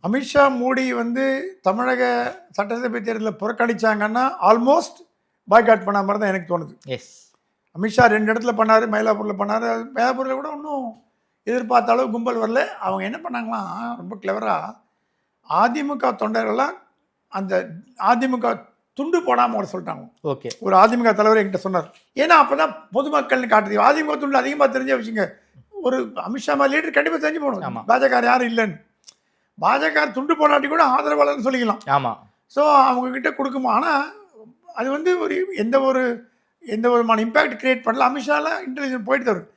அமித்ஷா, மோடி வந்து தமிழக சட்டசபை தேர்தலில் புறக்கணிச்சாங்கன்னா ஆல்மோஸ்ட் பாய்காட் பண்ண மாதிரி தான் எனக்கு தோணுது. எஸ். அமித்ஷா 2 இடத்துல பண்ணார், மயிலாப்பூரில் பண்ணார். மயிலாப்பூரில் கூட ஒன்றும் எதிர்பார்த்த அளவு கும்பல் வரல. அவங்க என்ன பண்ணாங்களாம், ரொம்ப கிளவராக அதிமுக தொண்டர்கள்லாம் அந்த அதிமுக துண்டு போடாமல் கூட சொல்லிட்டாங்க. ஓகே. ஒரு அதிமுக தலைவர் என்கிட்ட சொன்னார். ஏன்னா அப்போ தான் பொதுமக்கள்னு காட்டுது. அதிமுக துண்டு அதிகமாக தெரிஞ்ச வச்சுங்க. ஒரு அமித்ஷா மாதிரி லீடர் கண்டிப்பாக தெரிஞ்சு போகணும். பாஜக யாரும் இல்லைன்னு. பாஜக துண்டு போடாட்டி கூட ஆதரவாளர்னு சொல்லிக்கலாம். ஆமாம். ஸோ அவங்கக்கிட்ட கொடுக்குமா. ஆனால் அது வந்து ஒரு எந்த விதமான இம்பேக்ட் கிரியேட் பண்ணல. அமித்ஷாலாம் இன்டெலிஜென்ஸ் போயிட்டு தரும்.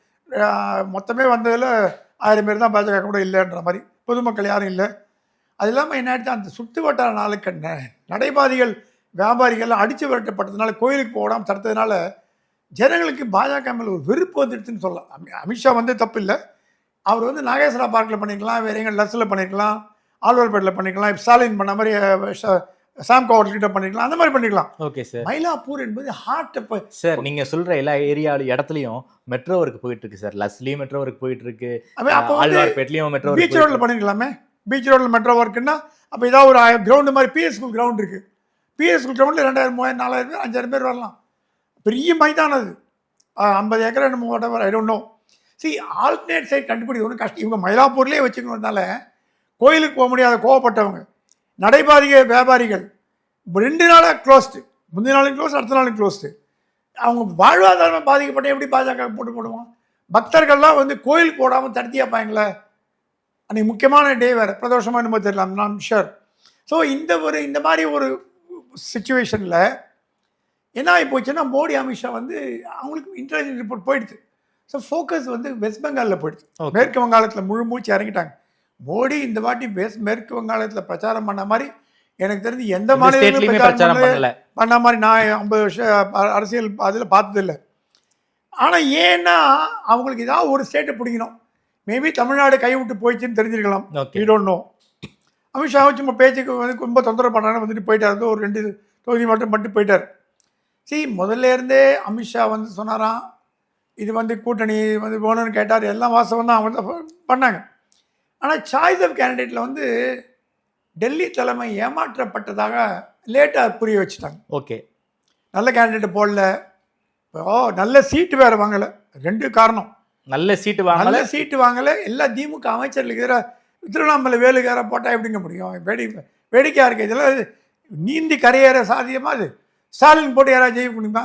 மொத்தமே வந்ததில் 1000 பேர் தான் பாஜக கூட இல்லைன்ற மாதிரி, பொதுமக்கள் யாரும் இல்லை. அது இல்லாமல் என்ன ஆயிடுச்சு, அந்த சுற்று வட்டார நாளுக்கு நடைபாதைகள் வியாபாரிகள்லாம் அடித்து விரட்டப்பட்டதுனால, கோயிலுக்கு போடாமல் தடுத்ததுனால ஜனங்களுக்கு பாஜக மேலே ஒரு வெறுப்பு வந்துடுச்சுன்னு சொல்லலாம். அமித்ஷா வந்து தப்பு இல்லை. அவர் வந்து நாகேஸ்வரா பார்க்கில் பண்ணிக்கலாம், வேறு எங்கே லஸ்ஸில் பண்ணிக்கலாம், ஆழ்வார்பேட்டில் பண்ணிக்கலாம், ஸ்டாலின் பண்ண மாதிரி சாம்கோ ஹோட்டல்கிட்ட பண்ணிக்கலாம், அந்த மாதிரி பண்ணிக்கலாம். Okay sir. மயிலாப்பூர் என்பது ஹார்ட். சார் நீங்கள் சொல்கிற எல்லா ஏரியா இடத்துலையும் மெட்ரோ ஒர்க் போயிட்டு இருக்கு சார். லஸ்லியும் மெட்ரோ ஒர்க் போயிட்டு இருக்கு, ஆழ்வார்பேட்லையும் மெட்ரோ. பீச் ரோட்டில் பண்ணிக்கலாமே. பீச் ரோட்டில் மெட்ரோ ஒர்க்குன்னா அப்போ ஏதாவது ஒரு கிரவுண்டு மாதிரி பிஎஸ் ஸ்கூல் கிரவுண்ட் இருக்குது. பிஎஸ் ஸ்கூல் கிரவுண்டில் 2000, 3000, 4000 பேர், 5000 பேர் வரலாம். பெரிய மைதானம் அது. 50 ஏக்கர் என்னமோ whatever, I don't know. Alternate site கண்டுபிடிக்க ஒன்றும் கஷ்டம். இவங்க மயிலாப்பூர்லேயே வச்சுக்கணும்னால கோயிலுக்கு போக முடியாத கோவப்பட்டவங்க, நடைபாதிக வியாபாரிகள் 2 நாளாக க்ளோஸ்டு. முந்தின நாளும் க்ளோஸ், அடுத்த நாளும் க்ளோஸ்டு. அவங்க வாழ்வாதாரம் பாதிக்கப்பட்ட எப்படி பாஜக போட்டு போடுவோம். பக்தர்கள்லாம் வந்து கோயில் போடாமல் தடுத்தியாப்பாங்களே. அன்றைக்கி முக்கியமான டே வேறு, பிரதோஷமாக என்னமோ தெரியலாம், நான் ஷுர். ஸோ இந்த மாதிரி ஒரு சுச்சுவேஷனில் என்ன ஆகி போச்சுன்னா, மோடி அமித்ஷா வந்து அவங்களுக்கு இன்டெலிஜென்ஸ் ரிப்போர்ட் போயிடுது. ஸோ ஃபோக்கஸ் வந்து வெஸ்ட் பெங்காலில் போயிடுது. மேற்கு வங்காளத்தில் முழு மூச்சு இறங்கிட்டாங்க. மோடி இந்த வாட்டி மேற்கு வங்காளத்தில் பிரச்சாரம் பண்ண மாதிரி எனக்கு தெரிஞ்சு எந்த மாநிலத்திலும் பிரச்சாரம் பண்ண மாதிரி நான் 50 வருஷம் அரசியல் அதில் பார்த்ததில்லை. ஆனால் ஏன்னா அவங்களுக்கு ஏதாவது ஒரு ஸ்டேட்டை பிடிக்கணும். மேபி தமிழ்நாடு கைவிட்டு போயிடுச்சுன்னு தெரிஞ்சிருக்கலாம். You don't know. அமித்ஷா சும்மா பேச்சுக்கு வந்து ரொம்ப தொந்தரவு பண்ணாங்க, வந்துட்டு போயிட்டார். ஒரு 2 தொகுதி மட்டும் பண்ணிட்டு போயிட்டார். முதல்ல இருந்தே அமித்ஷா வந்து சொன்னாராம், இது வந்து கூட்டணி வந்து வேணும்னு கேட்டார். எல்லாம் வாசகம் தான் அவங்க தான் பண்ணாங்க. ஆனால் சாய்ஸ் ஆஃப் கேண்டிடேட்டில் வந்து டெல்லி தலைமை ஏமாற்றப்பட்டதாக லேட்டாக புரிய வச்சுட்டாங்க. ஓகே. நல்ல கேண்டிடேட் போடல, நல்ல சீட்டு வேறு வாங்கலை. 2 காரணம். நல்ல சீட்டு வாங்கலை. எல்லா திமுக அமைச்சர்களுக்கு எதிராக திருவண்ணாமலை வேலுக்கார போட்டால் எப்படிங்க முடியும்? வேடிக்கையாக இருக்குது. இதெல்லாம் நீந்தி கரையேற சாத்தியமாக அது. ஸ்டாலின் போட்டு யாராவது ஜெயிக்க முடியுமா?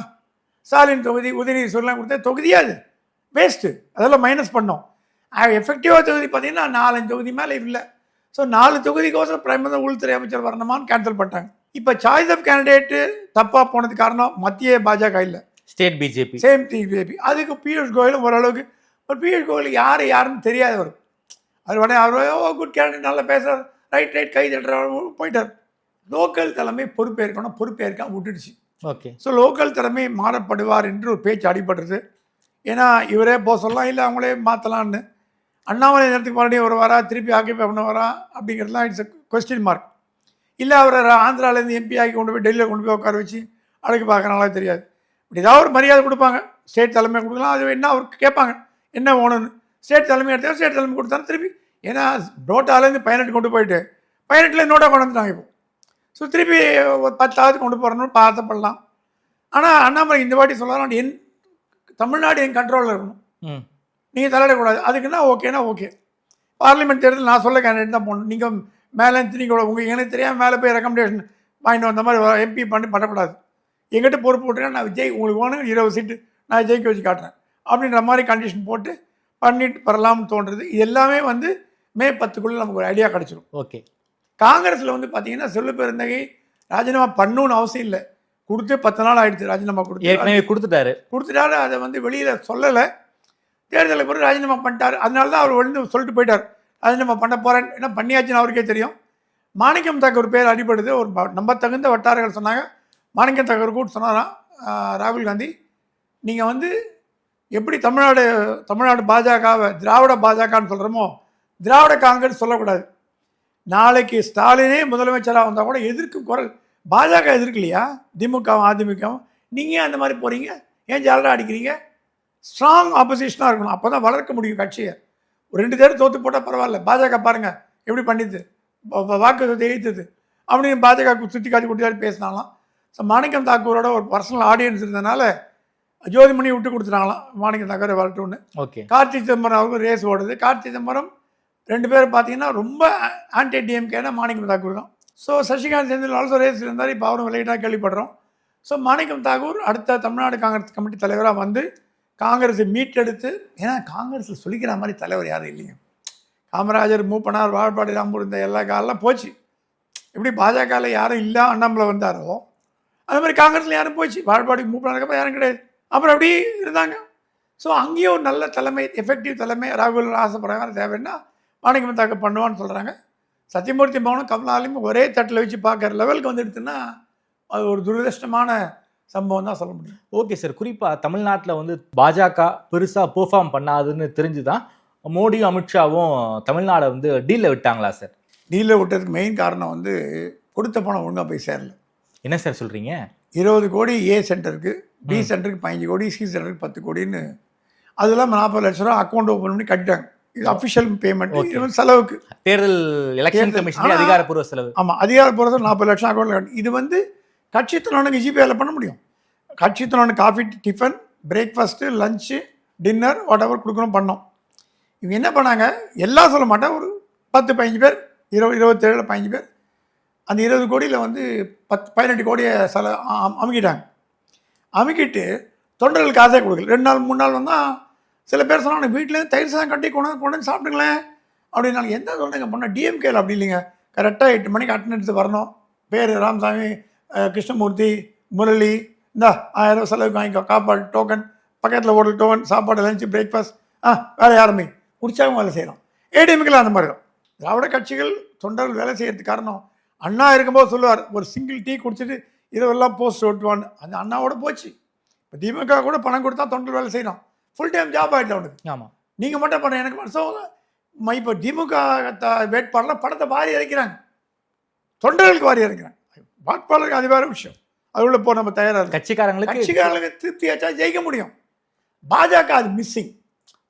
ஸ்டாலின் தொகுதி உதயநிதி சொல்லலாம் கொடுத்தா தொகுதியாக அது வேஸ்ட்டு. அதெல்லாம் மைனஸ் பண்ணோம். எஃபெக்டிவாக தொகுதி பார்த்தீங்கன்னா 4-5 தொகுதி மேலே இல்லை. ஸோ 4 தொகுதிக்கோசரம் பிரைமரி உள்துறை அமைச்சர் வரணுமான்னு கேன்சல் பண்ணிட்டாங்க. இப்போ சாய்ஸ் ஆஃப் கேண்டிடேட்டு தப்பாக போனது காரணம் மத்திய பாஜக இல்லை, ஸ்டேட் பிஜேபி, சேம் பிஜேபி. அதுக்கு பியூஷ் கோயலும் ஓரளவுக்கு, ஒரு பியூஷ் கோயலுக்கு யாருன்னு தெரியாதவர். அவர் குட் கேண்டிடேட், நல்லா பேசுகிறார், ரைட் கை தட்டுறாரு, போயிட்டார். லோக்கல் தலைமை பொறுப்பேற்காம விட்டுடுச்சு. ஓகே. ஸோ லோக்கல் தலைமை மாறப்படுவார் என்று ஒரு பேச்சு அடிபடுறது. ஏன்னா இவரே போக சொல்லலாம், இல்லை அவங்களே மாற்றலான்னு. அண்ணாமலை நேரத்துக்கு மறுபடியும் ஒரு வரா, திருப்பி ஆக்கியபை பண்ண வரா அப்படிங்கிறதுலாம் இட்ஸ் எ கொஸ்டின் மார்க். இல்லை அவரை ஆந்திராவிலேருந்து எம்பி ஆக்கி கொண்டு போய் டெல்லியில் கொண்டு போய் உட்கார வச்சு அழைக்க பார்க்குறாங்களா தெரியாது. இப்படி ஏதாவது ஒரு மரியாதை கொடுப்பாங்க. ஸ்டேட் தலைமை கொடுக்கலாம். அது என்ன அவருக்கு கேட்பாங்க என்ன வேணும்னு. ஸ்டேட் தலைமை எடுத்தா ஸ்டேட் தலைமை கொடுத்தாலும் திருப்பி, ஏன்னா நோட்டாலேருந்து 18 கொண்டு போயிட்டு 18 நோட்டாக கொண்டு வந்துட்டாங்க இப்போ. ஸோ திருப்பி 10வது கொண்டு போகிறோன்னு பார்த்தப்படலாம். ஆனால் அண்ணாமலை இந்த வாட்டி சொல்லலாம், தமிழ்நாடு என் கண்ட்ரோலில் இருக்கணும், நீங்கள் தலையிடக்கூடாது. அதுக்குன்னா ஓகேனா ஓகே. பார்லிமெண்ட் தேர்தல் நான் சொல்ல கேண்டிடேட் தான் போகணும். நீங்கள் மேலே திணிக்கூட உங்களுக்கு எனக்கு தெரியாமல் மேலே போய் ரெக்கமெண்டேஷன் வாங்கிட்டு வந்த மாதிரி எம்பி பண்ணக்கூடாது. எங்கிட்ட பொறுப்பு விட்டுருக்கேன், நான் விஜய் உங்களுக்கு வேணும் 20 சீட்டு நான் ஜெயிக்க வச்சு காட்டுறேன் அப்படின்ற மாதிரி கண்டிஷன் போட்டு பண்ணிட்டு வரலாம்னு தோன்றுறது. இது எல்லாமே வந்து மே 10க்குள்ளே நமக்கு ஒரு ஐடியா கிடச்சிடும். ஓகே. காங்கிரஸில் வந்து பார்த்தீங்கன்னா செல்வ பெருந்தகை ராஜினாமா பண்ணணும்னு அவசியம் இல்லை. கொடுத்து 10 நாள் ஆகிடுச்சு. ராஜினாமா கொடுத்துட்டாரு. அதை வந்து வெளியில் சொல்லலை. தேர்தலுக்கு பிறகு ராஜினாமா பண்ணிட்டார். அதனால தான் அவர் வந்து சொல்லிட்டு போயிட்டார், ராஜினாமா பண்ண போகிறேன். என்ன பண்ணியாச்சுன்னு அவருக்கே தெரியும். மாணிக்கம் தாக்கூர் பேர் அடிபடுது. ஒரு நம்ப தகுந்த வட்டாரங்கள் சொன்னாங்க, மாணிக்கம் தாக்கூர் கூட சொன்னாராம் ராகுல் காந்தி, நீங்கள் வந்து எப்படி தமிழ்நாடு பாஜகவை திராவிட பாஜகன்னு சொல்கிறோமோ, திராவிட காங்கிரஸ் சொல்லக்கூடாது. நாளைக்கு ஸ்டாலினே முதலமைச்சராக வந்தால் கூட எதிர்க்கும் குரல் பாஜக எதிர்க்கலையா? திமுகவும் அதிமுகவும் நீங்கள் அந்த மாதிரி போகிறீங்க, ஏன் ஜாலராக அடிக்கிறீங்க? ஸ்ட்ராங் ஆப்போசிஷனாக இருக்கணும். அப்போ தான் வளர்க்க முடியும் கட்சியை. ஒரு 2 தேர்தல் தோற்று போட்டால் பரவாயில்ல. பாஜக பாருங்கள் எப்படி பண்ணிது. வாக்கு எய்த்தது அப்படின்னு பாஜக சுட்டி காட்டி குட்டியாடி பேசினாலாம். ஸோ மாணிக்கம் தாக்கூரோட ஒரு பர்சனல் ஆடியன்ஸ் இருந்ததுனால ஜோதிமணி விட்டு கொடுத்துட்டாங்களாம் மாணிக்கம் தாக்கூரை வரட்டும்னு. ஓகே. கார்த்தி சிதம்பரம் அவருக்கு ரேஸ் ஓடுது. கார்த்தி சிதம்பரம் 2 பேர் பார்த்தீங்கன்னா ரொம்ப ஆன்டி டிஎம்கேனா மாணிக்கம் தாக்கூர் தான். So Sasikanth Senthil also race இருந்தார். இப்போ அவரும் லைட்டாக கேள்விப்படுறோம். ஸோ மாணிக்கம் தாக்கூர் அடுத்த தமிழ்நாடு காங்கிரஸ் கமிட்டி தலைவராக வந்து காங்கிரஸை மீட்டெடுத்து, ஏன்னா காங்கிரஸில் சொல்லிக்கிற மாதிரி தலைவர் யாரும் இல்லைங்க. காமராஜர், மூப்பனார், வாழப்பாடி, ராம்பூர் இந்த எல்லா காலெலாம் போச்சு. எப்படி பாஜகவில் யாரும் இல்லை அண்ணாமலை வந்தாரோ அது மாதிரி காங்கிரஸில் யாரும் போச்சு. வாழப்பாடி, மூப்பனாருக்கு யாரும் கிடையாது. அப்புறம் அப்படி இருந்தாங்க. ஸோ அங்கேயும் ஒரு நல்ல தலைமை, எஃபெக்டிவ் தலைமை ராகுல் ஆசைப்படுறாங்க தேவைன்னா மாணிக்கம் தாக்கூர் பண்ணுவான்னு சொல்கிறாங்க. சத்தியமூர்த்தி மௌனம் கமலாலையும் ஒரே தட்டில் வச்சு பார்க்குற லெவலுக்கு வந்துடுதுன்னா அது ஒரு துரதிருஷ்டமான சம்பவம் தான் சொல்ல முடியும். Okay sir. குறிப்பாக தமிழ்நாட்டில் வந்து பாஜக பெருசாக பெர்ஃபார்ம் பண்ணாதுன்னு தெரிஞ்சு தான் மோடியும் அமித்ஷாவும் தமிழ்நாடை வந்து டீலில் விட்டாங்களா சார்? டீலில் விட்டதுக்கு மெயின் காரணம் வந்து கொடுத்த பணம் ஒழுங்காக போய் சேரல. என்ன சார் சொல்கிறீங்க? 20 கோடி ஏ சென்டருக்கு, பி சென்டருக்கு 15 கோடி, சி சென்டருக்கு 10 கோடின்னு அது இல்லாமல் 40 லட்ச ரூபா அக்கௌண்ட் ஓப்பன் பண்ணி கட்டிட்டாங்க. இது அஃபிஷியல் பேமெண்ட். இது வந்து செலவுக்கு தேர்தல் எலெக்ஷன் கமிஷன் அதிகாரப்பூர்வ செலவு. ஆமாம், அதிகாரப்பூர்வ 40 லட்சம் அக்கௌண்ட்டில் கட்டி. இது வந்து கட்சி தலைவனுக்கு ஜிபேல பண்ண முடியும். கட்சி தலைவனுக்கு coffee, tiffin, breakfast, lunch, dinner whatever கொடுக்கணும் பண்ணோம். இவங்க என்ன பண்ணாங்க, எல்லாம் சொல்ல மாட்டேன், ஒரு 10-15 பேர், 27 15 பேர் அந்த 20 கோடியில் வந்து 18 கோடியை அமுக்கிட்டாங்க. அமுக்கிட்டு தொண்டர்கள் காசே கொடுக்கல. 2 நாள் 3 நாள் வந்தால் சில பேர் சொன்னாங்க வீட்டிலேருந்து தயிர் சாதம் கட்டி கொண்டு சாப்பிட்டுங்களேன் அப்படின்னாலும் எந்த சொல்லுங்க பண்ண டிஎம்கேல அப்படி இல்லைங்க. கரெக்டாக 8 மணிக்கு அட்டெண்டன்ஸ் வரணும். பேர் ராமசாமி, கிருஷ்ணமூர்த்தி, முரளி, இந்தா 1000 ரூபா செலவுக்கு வாங்கிக்கோ, காப்பாடு டோக்கன், பக்கத்தில் ஹோட்டல் டோக்கன், சாப்பாடு, லஞ்சு, பிரேக்ஃபாஸ்ட், வேலை யாருமே குடிச்சாகவும் வேலை செய்கிறோம். ஏடிஎம்கேல அந்த மாதிரி தான். திராவிட கட்சிகள் தொண்டர்கள் வேலை செய்யறதுக்கு காரணம் அண்ணா இருக்கும்போது சொல்லுவார், ஒரு சிங்கிள் டீ குடிச்சிட்டு இரவெல்லாம் போஸ்ட் ஓட்டுவான்னு. அந்த அண்ணாவோட போச்சு. இப்போ திமுக கூட பணம் கொடுத்தா தொண்டர்கள் வேலை செய்யணும். ஃபுல் டைம் ஜாப் ஆகிட்டு அவனுக்கு. ஆமாம், நீங்கள் மட்டும் பண்ண எனக்கு வருஷம் இப்போ திமுக வேட்பாளர்லாம் படத்தை வாரி இறக்கிறாங்க, தொண்டர்களுக்கு வாரி இறக்கிறாங்க. வாட்பாளருக்கு அது வேற விஷயம். அது உள்ள போ நம்ம தயாராக கட்சிக்காரங்களுக்கு திருப்தியாச்சா ஜெயிக்க முடியும். பாஜக அது மிஸ்ஸிங்.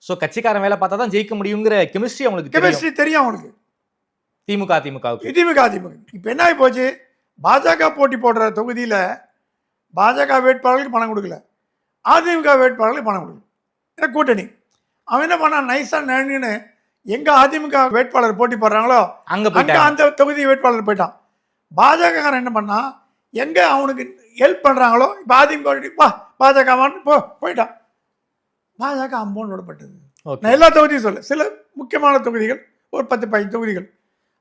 ஸோ கட்சிக்காரன் வேலை பார்த்தா தான் ஜெயிக்க முடியுங்கிற கெமிஸ்ட்ரி அவங்களுக்கு தெரியும் அவனுக்கு. திமுக இப்போ என்ன ஆகி போச்சு, பாஜக போட்டி போடுற தொகுதியில் பாஜக வேட்பாளர்களுக்கு பணம் கொடுக்கல, அதிமுக வேட்பாளர்களுக்கு பணம் கொடுக்கல. ஏன்னா கூட்டணி. அவன் என்ன பண்ணான், நைஸாக நினைன்னு எங்கே அதிமுக வேட்பாளர் போட்டி போடுறாங்களோ அங்கே அந்த தொகுதி வேட்பாளர் போயிட்டான். பாஜகக்காரன் என்ன பண்ணான், எங்கே அவனுக்கு ஹெல்ப் பண்ணுறாங்களோ இப்போ அதிமுக பாஜகவான்னு போயிட்டான். பாஜக அம்போன்னு விடப்பட்டது. நான் எல்லா தொகுதியும் சொல்ல, சில முக்கியமான தொகுதிகள் ஒரு 10-15 தொகுதிகள்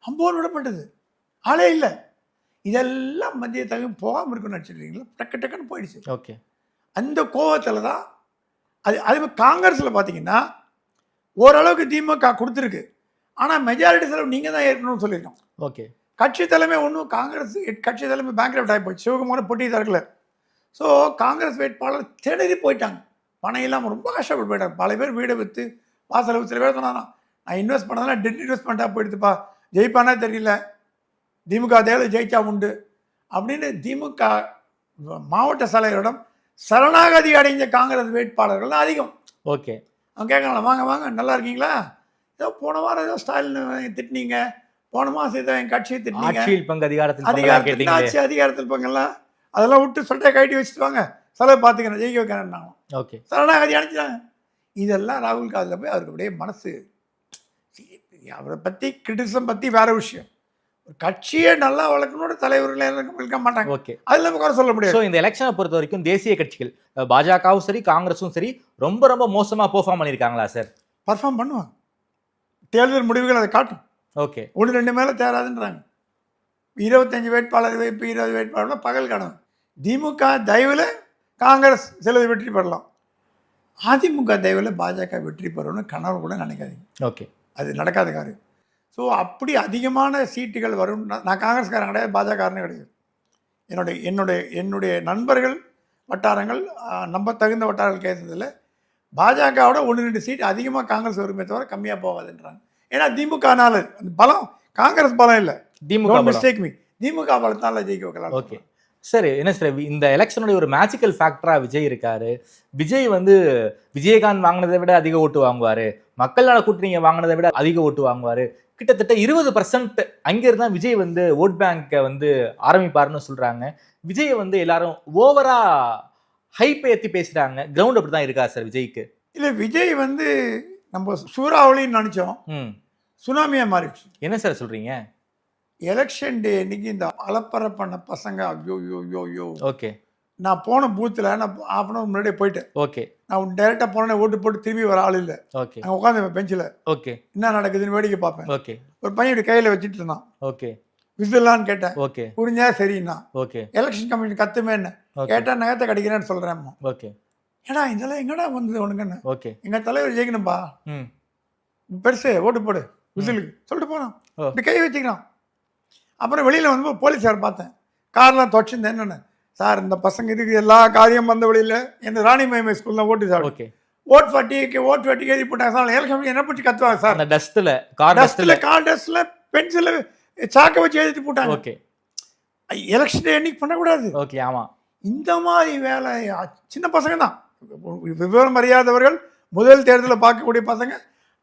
அம்போன்னு விடப்பட்டது. ஆளே இல்லை. இதெல்லாம் மத்திய தகவல் போகாமல் இருக்குன்னு நினச்சிருக்கீங்களா? டக்குன்னு போயிடுச்சு. ஓகே. அந்த கோவத்தில் தான் அதே மாதிரி காங்கிரஸில் பார்த்தீங்கன்னா ஓரளவுக்கு திமுக கொடுத்துருக்கு. ஆனால் மெஜாரிட்டி செலவு நீங்கள் தான் ஏற்கணும்னு சொல்லியிருக்கோம். ஓகே. கட்சி தலைமை ஒன்றும் காங்கிரஸ் கட்சி தலைமை பேங்க்ரப்ட் ஆகி போச்சு. சிவகுமார போட்டி தரல. ஸோ காங்கிரஸ் வேட்பாளர் திணறி போயிட்டாங்க. பணம் இல்லாமல் ரொம்ப கஷ்டப்பட்டு போயிட்டாங்க. பல பேர் வீடை விற்று வாசலை சில பேர் சொன்னானா நான் இன்வெஸ்ட் பண்ணதெல்லாம் டெட் இன்வெஸ்ட்மெண்ட்டாக போயிடுதுப்பா, ஜெயிப்பானா தெரியல, திமுக தேவை ஜெயிச்சா உண்டு அப்படின்னு திமுக மாவட்ட தலைவரிடம் சரணாகதி அடைஞ்ச காங்கிரஸ் வேட்பாளர்கள் அதிகம். ஓகே. அவங்க கேட்கலாம், வாங்க வாங்க நல்லா இருக்கீங்களா, ஏதோ போன வாரம் ஏதோ ஸ்டாலின் திட்டினீங்க, போன மாதம் ஏதோ என் கட்சியை திட்டினீங்க, அதிகாரத்தில் பங்கெல்லாம் அதெல்லாம் விட்டு சொல்லிட்டே கைட்டி வச்சுட்டு வாங்க, செலவு பார்த்துக்கிறேன், ஜெயிக்க வைக்கிறேன். ஓகே. சரணாகதி அனுப்பிச்சிட்டாங்க. இதெல்லாம் ராகுல் காந்தியில் போய் அவருக்கு அப்படியே மனசு, அவரை பற்றி கிரிட்டிசம் பற்றி வேற விஷயம். ஒரு கட்சியை நல்லா வளர்க்கணும்னு தலைவர்கள் இருக்க மாட்டாங்க. ஓகே. அதில் நம்ம குறை சொல்ல முடியாது. ஸோ இந்த எலெக்ஷனை பொறுத்த வரைக்கும் தேசிய கட்சிகள் பாஜகவும் சரி காங்கிரஸும் சரி ரொம்ப ரொம்ப மோசமாக பெர்ஃபார்ம் பண்ணியிருக்காங்களா சார்? பர்ஃபார்ம் பண்ணுவாங்க. தேர்தல் முடிவுகள் அதை காட்டும். ஓகே. 1-2 மேலே தேராதுன்றாங்க. 25 வேட்பாளர் 20 வேட்பாளர் பகல் கனவு. திமுக தயவில் காங்கிரஸ் சிலது வெற்றி பெறலாம், அதிமுக தயவில் பாஜக வெற்றி பெறணும்னு கனவு கூட நினைக்காதீங்க. ஓகே. அது நடக்காத காரியம். ஸோ அப்படி அதிகமான சீட்டுகள் வரும். நான் காங்கிரஸ்காரன் கிடையாது, பாஜகக்காரனே கிடையாது. என்னுடைய நண்பர்கள் வட்டாரங்கள் நம்ப தகுந்த வட்டாரங்கள் கேட்டதில் பாஜகவோட 1-2 சீட் அதிகமாக காங்கிரஸ் வருமே தவிர கம்மியாக போகாதுன்றாங்க. ஏன்னா திமுகனால அந்த பலம், காங்கிரஸ் பலம் இல்லை. திமுக பலத்தால் ஜெயிக்க வைக்கலாம். ஓகே. சரி என்ன சார் இந்த எலெக்ஷனுடைய ஒரு மேஜிக்கல் ஃபேக்டரா விஜய் இருக்காரு. விஜய் வந்து விஜயகாந்த் வாங்கினதை விட அதிக ஓட்டு வாங்குவாரு, மக்கள் நல கூட்டணிங்க வாங்கினதை விட அதிக ஓட்டு வாங்குவாரு. கிட்டத்தட்ட 20% அங்கிருந்து தான் விஜய் வந்து ஓட் பேங்கை வந்து ஆரம்பிப்பாருன்னு சொல்றாங்க. விஜய் வந்து எல்லாரும் ஓவரா ஹைப் ஏத்தி பேசுறாங்க. கிரவுண்ட் அப்படிதான் இருக்கா சார் விஜய்க்கு? இல்லை, விஜய் வந்து நம்ம சூறாவளின்னு நினச்சோம், சுனாமியாக மாறிடுச்சு. என்ன சார் சொல்றீங்க? எலெக்ஷன் டே அன்னைக்கு இந்த அலப்பற பண்ண பசங்க ஐயோ யோ யோ யோ. ஓகே. நான் போன பூத்தில் நான் half an hour முன்னாடியே போயிட்டேன். ஓகே. நான் டைரெக்டாக போனேன், ஓட்டு போட்டு திரும்பி வர ஆள் இல்லை. ஓகே. அங்கே உட்காந்து பெஞ்சில் ஓகே என்ன நடக்குதுன்னு வேடிக்கை பார்ப்பேன். ஓகே. ஒரு பையன் இப்படி கையில் வச்சுட்டு இருந்தான். ஓகே. விசிலான்னு கேட்டேன். ஓகே. புரிஞ்சா சரிண்ணா. ஓகே. எலெக்ஷன் கமிஷன் கத்துமேன்னு ஓகே. கேட்டால் நகத்தை கடிக்கிறேன்னு சொல்கிறேன். ஓகே. ஏடா இதெல்லாம் எங்கடா வந்தது உனக்குன்னு. ஓகே. எங்கள் தலைவர் ஜெயிக்கணும்பா, ம் பெருசு ஓட்டு போடு விசிலுக்கு சொல்லிட்டு போனான். ஓ. இப்படி கை வச்சுக்கிறான். அப்புறம் வெளியில் வந்து போலீஸார் பார்த்தேன், கார்லாம் துவச்சிருந்தேன். என்னென்ன சார் இந்த பசங்க இதுக்கு எல்லா காரியம் வந்த வழியில் என்ன ராணி மயமே ஸ்கூலில் ஓட்டு சார் ஓகே. ஓட் ஃபட்டிக்கு ஓட் ஃபட்டி எழுதி போட்டாங்க சார். எலெக்ஷன் என்ன பிடிச்சி கத்துவாங்க சார். அந்த டஸ்ட்ல கார் டஸ்ட்டில் கார் டஸ்ட்டில் பென்சில் சாக்கை வச்சு எழுதிட்டு போட்டாங்க. ஓகே. எலெக்ஷன் என்னைக்கு பண்ணக்கூடாது. ஓகே. ஆமா. இந்த மாதிரி வேலை சின்ன பசங்க தான், விவரம் அறியாதவர்கள், முதல் தேர்தலில் பார்க்கக்கூடிய பசங்க,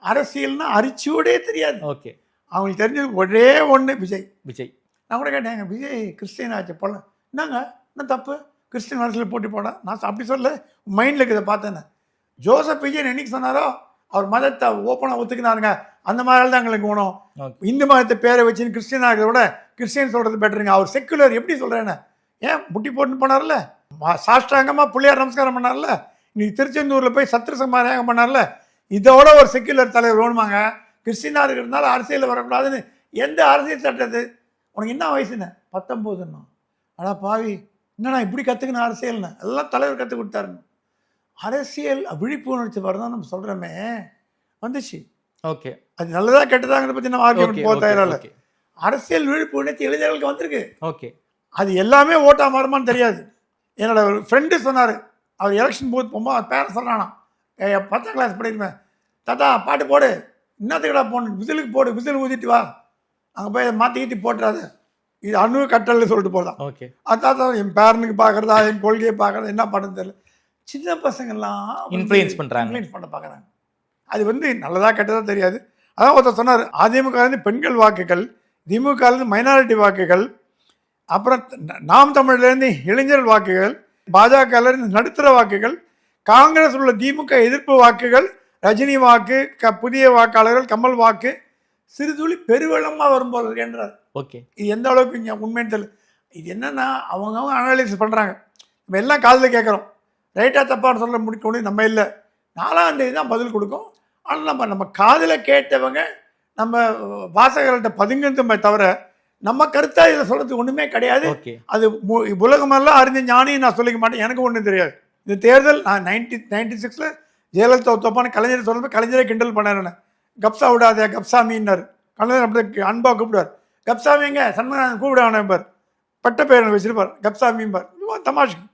அரசியல்னா அரிச்சியோடே தெரியாது. ஓகே. அவங்களுக்கு தெரிஞ்சது ஒரே ஒன்று விஜய். விஜய் நான் கூட கேட்டேன், விஜய் கிறிஸ்டின் ஆச்சு போல, என்னங்க என்ன தப்பு கிறிஸ்டின் அரசியல் போட்டி போட? நான் அப்படி சொல்ல, மைண்டில் இருக்கிறத பார்த்தேன்னு. ஜோசப் விஜயன் என்னைக்கு சொன்னாரோ அவர் மதத்தை ஓப்பனாக ஒத்துக்கினாருங்க. அந்த மாதிரி தான் எங்களுக்கு வேணும். இந்து மதத்தை பேரை வச்சுன்னு கிறிஸ்டின் ஆகிறத விட கிறிஸ்டின் சொல்கிறது பெட்டருங்க. அவர் செக்குலர் எப்படி சொல்கிறேன்னு ஏன் முட்டி போட்டுன்னு போனார்ல, சாஷ்டாங்கமாக பிள்ளையார் நமஸ்காரம் பண்ணார்ல, இன்னைக்கு திருச்செந்தூரில் போய் சத்திர சமாதானம் பண்ணார்ல. இதோட ஒரு செக்குலர் தலைவர் வேணுமாங்க? கிறிஸ்டினாக இருக்கிறதுனால அரசியலில் வரக்கூடாதுன்னு எந்த அரசியல் சட்டது? உனக்கு என்ன வயசுன்னு? 19ன்னா. ஆனால் பாவி என்னண்ணா இப்படி கற்றுக்கணும் அரசியல்னு? எல்லாம் தலைவர் கற்றுக் கொடுத்தாருன்னு. அரசியல் விழிப்புணர்ச்சி வரதான் நம்ம சொல்கிறோமே, வந்துச்சு. ஓகே. அது நல்லதா கெட்டதாங்கிறத பற்றி நம்ம ஆர்கியூமெண்ட் போக தயாரில்ல. ஓகே. அரசியல் விழிப்புணர்ச்சி இளைஞர்களுக்கு வந்திருக்கு. ஓகே. அது எல்லாமே ஓட்டா மாறுமான்னு தெரியாது. என்னோட ஒரு ஃப்ரெண்டு சொன்னார், அவர் எலெக்ஷன் பூத் போகும்போது அவர் பேரை சொல்கிறானா, 10ஆம் கிளாஸ் படிக்கிறேன், தாத்தா பாட்டு போடு, இன்னத்துக்கடா போகணும், விசிலுக்கு போடு, விசில் ஊதிட்டு வா, அங்கே போய் மாற்றிக்கிட்டு போட்டுறாது, இது அணு கட்டல்னு சொல்லிட்டு போடலாம். ஓகே. அது தாத்தா என் பேரனுக்கு பார்க்குறதா என் கொள்கையை பார்க்குறதா என்ன பண்ணுறது தெரியல. சின்ன பசங்கள்லாம் இன்ஃப்ளூயன்ஸ் பண்ணுறாங்க, இன்ஃப்ளூயன்ஸ் பண்ண பார்க்குறாங்க. அது வந்து நல்லதா கெட்டதாக தெரியாது. அதான் ஒருத்தர் சொன்னார், அதிமுகலேருந்து பெண்கள் வாக்குகள், திமுகலேருந்து மைனாரிட்டி வாக்குகள், அப்புறம் நாம் தமிழ்லேருந்து இளைஞர் வாக்குகள், பாஜகலேருந்து நடுத்தர வாக்குகள், காங்கிரஸ் உள்ள திமுக எதிர்ப்பு வாக்குகள், ரஜினி வாக்கு, புதிய வாக்காளர்கள், கமல் வாக்கு, சிறுதுளி பெருவெள்ளமாக வரும்போது என்றார். ஓகே. இது எந்த அளவுக்கு இங்கே உண்மைன்னு தெரியல. இது என்னென்னா அவங்கவுங்க அனாலிசிஸ் பண்ணுறாங்க, நம்ம எல்லாம் காதில் கேட்குறோம். ரைட்டாக தப்பான்னு சொல்ல முடிக்க முடியும் நம்ம இல்லை. 4ஆம் தேதி தான் பதில் கொடுக்கும். ஆனால் நம்ம காதில் கேட்டவங்க நம்ம வாசகர்கள்ட்ட பதுங்கிறதுமே தவிர நம்ம கருத்தாக இதில் சொல்கிறதுக்கு ஒன்றுமே கிடையாது. அது உலகமெல்லாம் அறிஞ்ச ஞானியும் நான் சொல்லிக்க மாட்டேன், எனக்கு ஒன்றும் தெரியாது. இந்த தேர்தல் நான் 96ல் ஜெயலலிதா தோப்பான கலைஞர் சொல்லும்போது கலைஞரை கிண்டல் பண்ணாருன்னு, கப்சா விடாதே கப்சாமின்னார். கலைஞர் அப்படி அன்பாக கூப்பிடுவார், கப்சாமி எங்க சண்முகநாதன் கூப்பிடானப்பார், பட்ட பேர் வச்சிருப்பார் கப்சாமிம்பார், தமாஷுக்கு.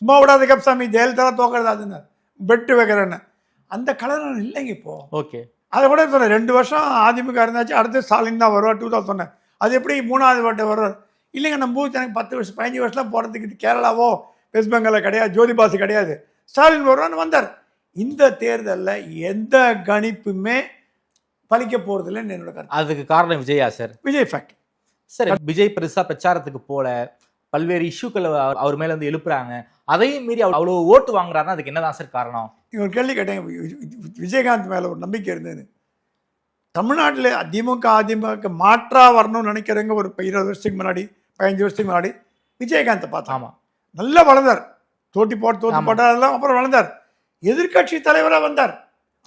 சும்மா விடாத கப்சாமி, ஜெயலலிதா தோக்கிறதாதுன்னு பெட்டு வைக்கிறேன்னு. அந்த கலர் இல்லைங்க இப்போ. ஓகே. அதை கூட சொன்னேன், 2 வருஷம் அதிமுக இருந்தாச்சு, அடுத்து ஸ்டாலின் தான் வருவார் 2000 சொன்னேன். அது எப்படி 3ஆவது வாட்டை வருவார்? இல்லைங்க நம்ம பூத் எனக்கு 10 வருஷம் 15 வருஷம் போகிறதுக்கு கேரளாவோ வெஸ்ட் பெங்காலோ கிடையாது, ஜோதிபாசு கிடையாது, ஸ்டாலின் வருவான்னு வந்தார். இந்த தேர்தலில் எந்த கணிப்புமே பலிக்க போகிறது இல்லைன்னு என்னோட கருத்து. அதுக்கு காரணம் Vijaya sir? Vijay fact sir. Vijay பெருசாக பிரச்சாரத்துக்கு போல, பல்வேறு இஷ்யூக்கள் அவர் மேலே வந்து எழுப்புறாங்க, அதையும் மீறி அவ்வளோ ஓட்டு வாங்குறாருன்னா அதுக்கு என்னதான் சார் காரணம்? நீங்கள் ஒரு கேள்வி கேட்டேங்க, விஜயகாந்த் மேலே ஒரு நம்பிக்கை இருந்தது. தமிழ்நாட்டில் அதிமுக மாற்றாக வரணும்னு நினைக்கிறவங்க ஒரு 20 வருஷத்துக்கு முன்னாடி 15 வருஷத்துக்கு முன்னாடி விஜயகாந்தை பார்த்தா. ஆமாம், நல்லா வளர்ந்தார், தோட்டி போட்டாரெல்லாம் அப்புறம் வளர்ந்தார், எதிர்கட்சி தலைவராக வந்தார்,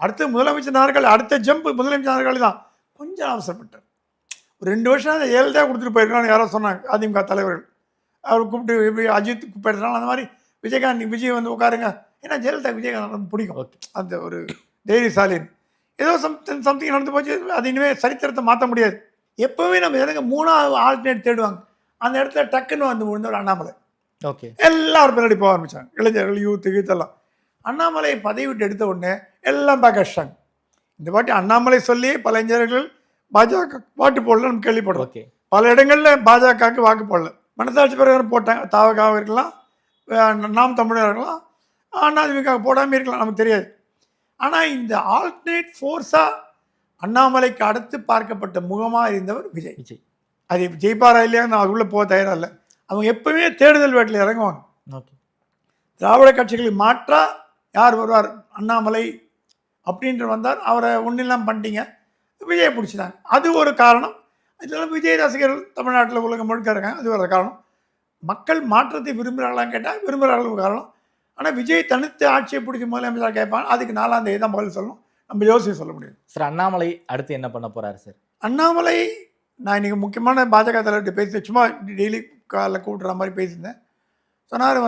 அடுத்து முதலமைச்சர் நார்கள், அடுத்த ஜம்ப் முதலமைச்சர் நார்கள் தான். கொஞ்சம் அவசரப்பட்டார். ஒரு 2 வருஷம் அந்த ஏழ்தான் கொடுத்துட்டு போயிருக்கான்னு யாரோ சொன்னாங்க அதிமுக தலைவர்கள். அவர் கூப்பிட்டு இப்படி அஜித் கூப்பிட்டுறாங்க, அந்த மாதிரி விஜயகாந்த் விஜய் வந்து உட்காருங்க, ஏன்னா ஜெயலலிதா விஜயகாந்த் பிடிக்கும், அந்த ஒரு தைரியசாலின். ஏதோ சம்திங் நடந்து போச்சு, அது இனிமேல் சரித்திரத்தை மாற்ற முடியாது. எப்போவுமே நம்ம எனக்கு 3ஆவது ஆல்டர்னேட் தேடுவாங்க, அந்த இடத்துல டக்குன்னு வந்து விழுந்தவர் அண்ணாமலை. ஓகே. எல்லாரும் பின்னாடி போக ஆரம்பித்தாங்க, இளைஞர்கள், யூத்து கீத்தெல்லாம். அண்ணாமலை பதவி விட்டு எடுத்த உடனே எல்லாம் பேக் அடிச்சிட்டாங்க. இந்த வாட்டி அண்ணாமலை சொல்லி பல இளைஞர்கள் பாஜக வாக்கு போடல நம்ம கேள்விப்படுறோம். பல இடங்களில் பாஜகவுக்கு வாக்கு போடல. மனசாட்சி பிரகாரம் போட்டாங்க. தாவகாக இருக்கலாம், நாம் தமிழர் இருக்கலாம், அதிமுக போடாமல் இருக்கலாம், நமக்கு தெரியாது. ஆனால் இந்த ஆல்டர்னேட் ஃபோர்ஸாக அண்ணாமலைக்கு அடுத்து பார்க்கப்பட்ட முகமாக இருந்தவர் விஜய். அது ஜெயிப்பாரா இல்லையா நான் அதுக்குள்ளே போக தயாராக இல்லை. அவங்க எப்பவுமே தேடுதல் வேட்டில் இறங்குவாங்க. திராவிட கட்சிகளுக்கு மாற்றா யார் வருவார், அண்ணாமலை அப்படின்ற வந்தார், அவரை ஒன்றில்லாம் பண்ணிட்டீங்க, விஜய் பிடிச்சிட்டாங்க. அது ஒரு காரணம். இதெல்லாம் விஜய் ரசிகர்கள் தமிழ்நாட்டில் உலகம் முழுக்க இருக்காங்க, அது ஒரு காரணம். மக்கள் மாற்றத்தை விரும்புகிறாங்களான்னு கேட்டால் விரும்புகிறார்கள் காரணம். ஆனால் விஜய் தனித்து ஆட்சியை பிடிச்சி முதலமைச்சராக கேட்பாங்க, அதுக்கு 4ஆம் தேதி தான் பதில் சொல்லணும், நம்ம யோசிச்சு சொல்ல முடியும். சார் அண்ணாமலை அடுத்து என்ன பண்ண போறாரு சார்? அண்ணாமலை நான் இன்றைக்கி முக்கியமான பாஜக தலைவர்கிட்ட பேசி சும்மா டெய்லி காலைல கூப்பிட்ற மாதிரி பேசியிருந்தேன். சொன்னார்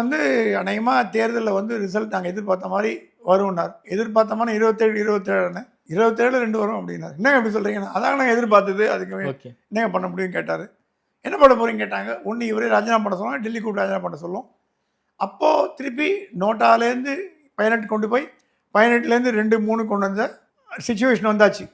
அநேகமாக தேர்தலில் ரிசல்ட் நாங்கள் எதிர்பார்த்த மாதிரி வரும்னார். எதிர்பார்த்த மாதிரி 27 2 வரும் அப்படின்னாரு. என்னங்க எப்படி சொல்கிறீங்கன்னா, அதான் நாங்கள் எதிர்பார்த்தது, அதுக்கு என்னங்க பண்ண முடியும்னு கேட்டார். என்ன பண்ண போகிறீங்க கேட்டாங்க. ஒன்று இவரே ராஜினாமா பண்ண சொல்லுவாங்க, டெல்லி கூப்பிட்டு ராஜினாமா பண்ண சொல்லுவோம். அப்போது திருப்பி நோட்டாலேருந்து 18 கொண்டு போய் 18லேருந்து 2 3 கொண்டு வந்த சிச்சுவேஷன் வந்தாச்சு.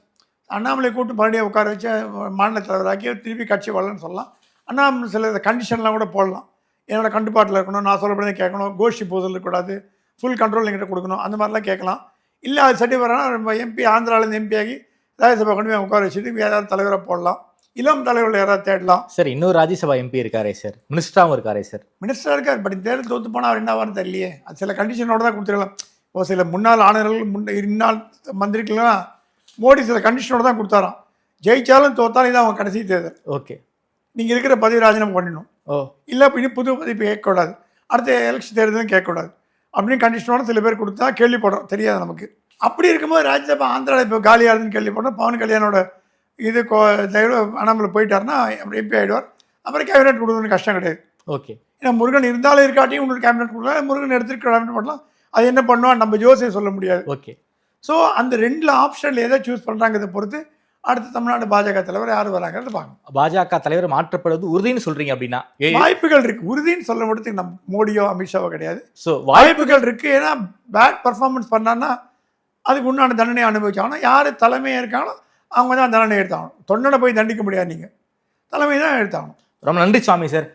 அண்ணாமலை கூட்டு மறுபடியும் உட்கார வச்சு மாநில தலைவராக்கி திருப்பி கட்சி வரலன்னு சொல்லலாம். அண்ணாமலை சில கண்டிஷன்லாம் கூட போடலாம். என்னோடய கட்டுப்பாட்டில் இருக்கணும், நான் சொல்லப்படுறதை கேட்கணும், கோஷ்டி போதல் இருக்கக்கூடாது, ஃபுல் கண்ட்ரோல் எங்கிட்ட கொடுக்கணும், அந்த மாதிரிலாம் கேட்கலாம். இல்லை அது சரி வரனா நம்ம எம்பி ஆந்திராவிலேருந்து எம்பி ஆகி ராஜ்யசபா கொண்டு போய் உட்கார வச்சுட்டு ஏதாவது தலைவராக போடலாம், இளம் தலைவர்கள் யாராவது தேடலாம். சார் இன்னொரு ராஜ்யசபா எம்பி இருக்காரே சார், மினிஸ்டராகவும் இருக்காரே சார். மினிஸ்டராக இருக்கார், பட் தேர்தல் தோற்று போனால் அவர் என்ன ஆவார்னு தெரியலையே. அது சில கண்டிஷனோடு தான் கொடுத்துருக்கலாம். இப்போ சில முன்னாள் ஆணையர்கள் இந்நாள் மந்திரிக்கெல்லாம் மோடி சில கண்டிஷனோடு தான் கொடுத்தாராம். ஜெயிச்சாலும் தோத்தாலும் இதான் அவங்க கடைசி தேர்தல். ஓகே, நீங்கள் இருக்கிற பதவி ராஜினாமா பண்ணிடணும், இல்லை இன்னும் புது பதவி கேட்கக்கூடாது, அடுத்த எலெக்ஷன் தேர்தலும் கேட்கக்கூடாது அப்படின்னு கண்டிஷனோட சில பேர் கொடுத்தா கேள்விப்படுறோம், தெரியாது நமக்கு. அப்படி இருக்கும்போது ராஜ்யசபா ஆந்திராவில் இப்போ காலியாக இருந்துன்னு கேள்விப்படுறோம். பவன் கல்யாணோட இது அண்ணாமலை போயிட்டாருன்னா எம்பி ஆகிடுவார். அப்புறம் கேபினெட் கொடுக்கணும்னு கஷ்டம் கிடையாது. ஓகே, ஏன்னா முருகன் இருந்தாலும் இருக்காட்டியும் இன்னொரு கேபினெட் கொடுக்கலாம், முருகன் எடுத்துட்டு கேபினெட் பண்ணலாம். அது என்ன பண்ணுவான் நம்ம ஜோசியை சொல்ல முடியாது. ஓகே, ஸோ அந்த 2 ஆப்ஷனில் எதை சூஸ் பண்ணுறாங்கிறத பொறுத்து அடுத்து தமிழ்நாடு பாஜக தலைவர் யார் வராங்கிறது பார்க்கணும். பாஜக தலைவர் மாற்றப்படுவது உறுதின்னு சொல்றீங்க அப்படின்னா வாய்ப்புகள் இருக்கு. உறுதின்னு சொல்ல முடியதுக்கு நம்ம மோடியோ அமித்ஷாவோ கிடையாது. ஸோ வாய்ப்புகள் இருக்கு. ஏன்னா பேட் பர்ஃபார்மன்ஸ் பண்ணான்னா அதுக்கு உண்டான தண்டனை அனுபவிச்சாங்கன்னா யார் தலைமையாக இருக்காங்களோ அவங்க தான் தண்டனை எடுத்தாகணும். தொண்டனை போய் தண்டிக்க முடியாது, நீங்கள் தலைமை தான் எடுத்தாகணும். ரொம்ப நன்றி சுவாமி சார்.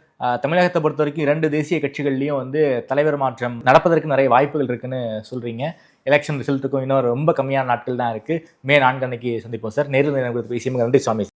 தமிழகத்தை பொறுத்த வரைக்கும் 2 தேசிய கட்சிகள்லையும் தலைவர் மாற்றம் நடப்பதற்கு நிறைய வாய்ப்புகள் இருக்குன்னு சொல்றீங்க. எலெக்ஷன் ரிசல்ட்டுக்கும் இன்னும் ரொம்ப கம்மியான நாட்கள் தான் இருக்கு. மே 4 அன்னைக்கு சந்திப்போம் சார். நேரில் பேசியவங்க நன்றி சுவாமி.